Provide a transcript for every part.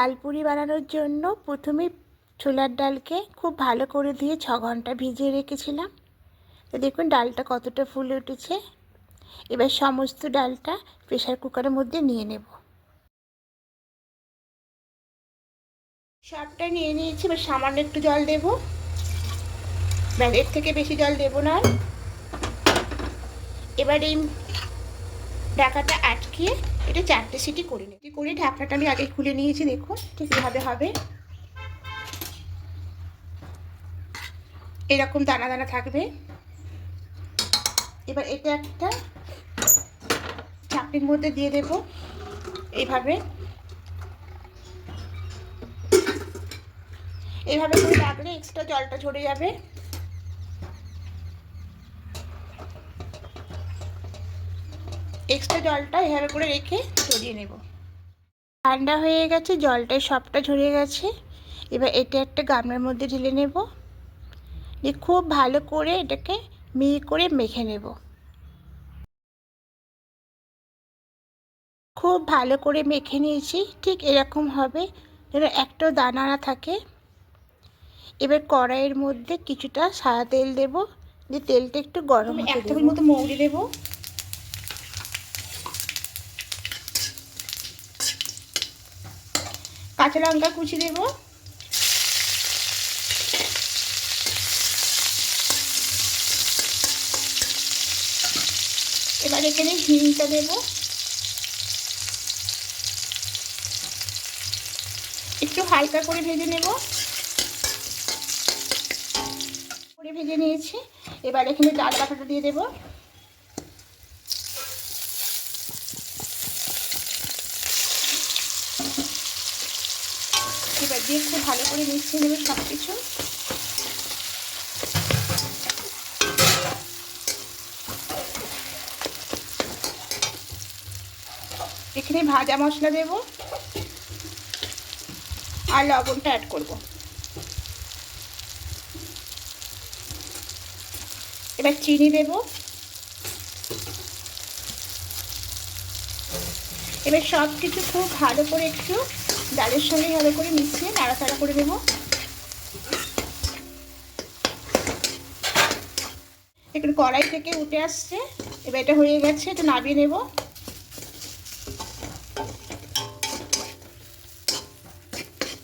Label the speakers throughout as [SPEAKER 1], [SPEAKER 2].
[SPEAKER 1] ডালপুরি বানানোর জন্য প্রথমে ছোলার ডালকে খুব ভালো করে ধুয়ে 6 ঘন্টা ভিজিয়ে রেখেছিলাম। তো দেখুন ডালটা কতটা ফুলে উঠেছে। এবার সমস্ত ডালটা প্রেসার কুকারের মধ্যে নিয়ে নেব। সবটা নিয়ে নিয়েছি। এবার সামান্য একটু জল দেব, এর থেকে বেশি জল দেব না। এবার এই ঢাকাটা আটকিয়ে এটা 4টে সিটি করে নিই। করে ঢাকনাটা আমি আগে খুলে নিয়েছি, দেখুন ঠিক এভাবে হবে। এরকম দানা দানা থাকবে। এবার এটা একটা চাকরির মধ্যে দিয়ে দেব এইভাবে। এইভাবে করে রাখলে এক্সট্রা জলটা ঝরে যাবে। এক্সট্রা জলটা এভাবে করে রেখে ঝরিয়ে নেব। ঠান্ডা হয়ে গেছে, জলটা সবটা ঝরে গেছে। এবার এটা একটা গামলার মধ্যে ঢেলে নেব, দিয়ে খুব ভালো করে এটাকে মিহি করে মেখে নেব। খুব ভালো করে মেখে নিয়েছি, ঠিক এরকম হবে যেন একটাও দানা না থাকে। এবার কড়াইয়ের মধ্যে কিছুটা সাদা তেল দেব, দিয়ে তেলটা একটু গরম হতে দেব। 1 টেবিল মতো মৌরি দেব, কাঁচা লঙ্কা কুচি দেব, এবার এখানে হিংটা দেব, একটু হালকা করে ভেজে নেব। করে ভেজে নিয়েছি। এবার এখানে ডাল বাটাটা দিয়ে দেব। এবার দিয়ে খুব ভালো করে মিশিয়ে নেব সব কিছু। এখানে ভাজা মশলা দেব আর লবণটা অ্যাড করব। এবার চিনি দেব। এবার সব কিছু খুব ভালো করে একটু ডালের সঙ্গে ভালো করে মিশিয়ে নাড়াচাড়া করে দেব। একটু কড়াই থেকে উঠে আসছে। এবার এটা হয়ে গেছে, এটা নামিয়ে নেব।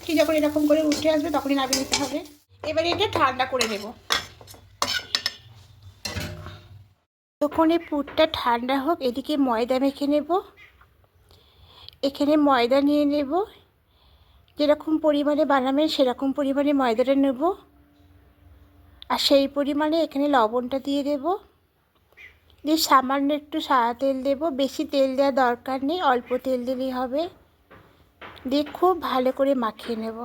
[SPEAKER 1] ঠিক যখন এরকম করে উঠে আসবে তখনই নামিয়ে নিতে হবে। এবারে এটা ঠান্ডা করে নেব। তখনই পুরটা ঠান্ডা হোক, এদিকে ময়দা মেখে নেব। এখানে ময়দা নিয়ে নেব, যেরকম পরিমাণে বানাবেন সেরকম পরিমাণে ময়দাটা নেব। আর সেই পরিমাণে এখানে লবণটা দিয়ে দেব, দিয়ে সামান্য একটু সাদা তেল দেব। বেশি তেল দেওয়ার দরকার নেই, অল্প তেল দিলেই হবে। দিয়ে খুব ভালো করে মাখিয়ে নেব।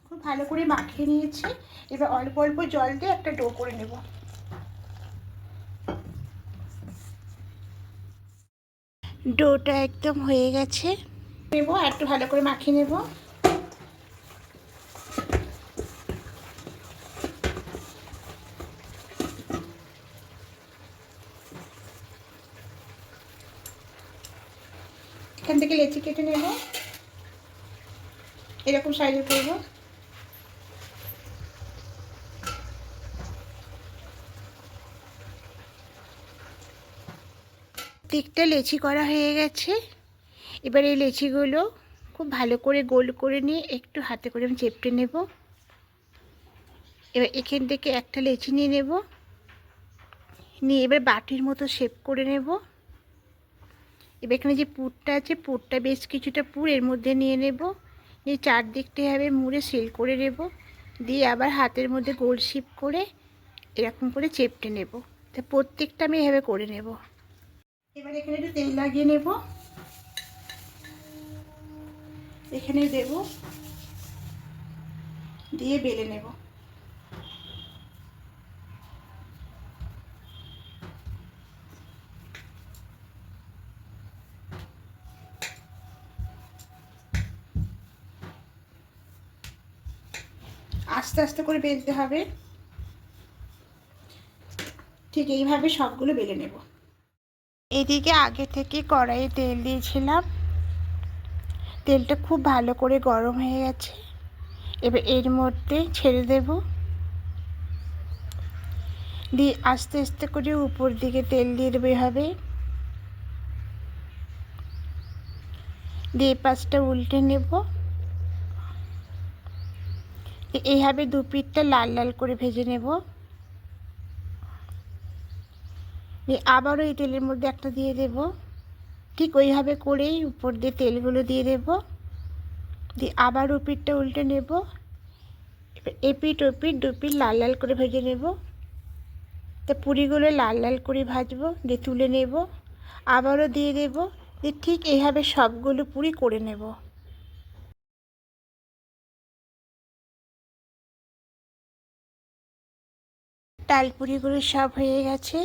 [SPEAKER 1] খুব ভালো করে মাখিয়ে নিয়েছি। এবার অল্প অল্প জল দিয়ে একটা ডো করে নেব। ডোটা একদম হয়ে গেছে। নেব আর একটু ভালো করে মাখিয়ে নেব। এখান থেকে লেচি কেটে নেব, এরকম সাইজে করব। প্রত্যেকটা লেচি করা হয়ে গেছে। এবার এই লেচিগুলো খুব ভালো করে গোল করে নিয়ে একটু হাতে করে আমি চেপটে নেব। এবার এখান থেকে একটা লেচি নিয়ে নেব, নিয়ে এবার বাটির মতো শেপ করে নেব। এবার এখানে যে পুরটা আছে, পুরটা বেশ কিছুটা পুর এর মধ্যে নিয়ে নেব, নিয়ে চারদিকটা এভাবে মুড়ে সিল করে নেব। দিয়ে আবার হাতের মধ্যে গোল শেপ করে এরকম করে চেপটে নেব। তা প্রত্যেকটা আমি এভাবে করে নেব। এবার এখানে একটু তেল লাগিয়ে নেব, এখানে দেব, দিয়ে বেলে নেব। আস্তে আস্তে করে বেলতে হবে। ঠিক এইভাবে সবগুলো বেলে নেব। এদিকে আগে থেকে কড়াইয়ে তেল দিয়েছিলাম, তেলটা খুব ভালো করে গরম হয়ে গেছে। এবার এর মধ্যে ছেড়ে দেব, দিয়ে আস্তে আস্তে করে উপর দিকে তেল দিয়ে দেবে এভাবে, দিয়ে পাশটা উল্টে নেব। এইভাবে দু পিঠটা লাল লাল করে ভেজে নেব। দিয়ে আবারও এই তেলের মধ্যে একটা দিয়ে দেব, ঠিক ওইভাবে করেই উপর দিয়ে তেলগুলো দিয়ে দেব, দিয়ে আবার ও পিঠটা উল্টে নেব। এপিঠ ওপিঠ দু পিঠ লাল লাল করে ভেজে নেব। তো পুরিগুলো লাল লাল করে ভাজবো, দিয়ে তুলে নেব, আবারও দিয়ে দেব, দিয়ে ঠিক এইভাবে সবগুলো পুরি করে নেব। ডালপুরিগুলো সব হয়ে গেছে।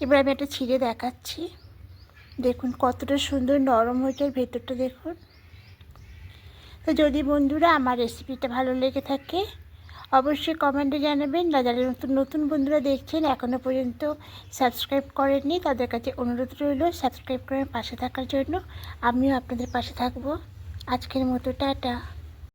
[SPEAKER 1] এবার আমি একটা ছিঁড়ে দেখাচ্ছি, দেখুন কতটা সুন্দর নরম হয়েছে, ভেতরটা দেখুন। তো যদি বন্ধুরা আমার রেসিপিটা ভালো লেগে থাকে অবশ্যই কমেন্টে জানাবেন। যারা নতুন নতুন বন্ধুরা দেখছেন এখনও পর্যন্ত সাবস্ক্রাইব করেননি তাদের কাছে অনুরোধ রইল সাবস্ক্রাইব করে পাশে থাকার জন্য। আমিও আপনাদের পাশে থাকবো। আজকের মতো টাটা।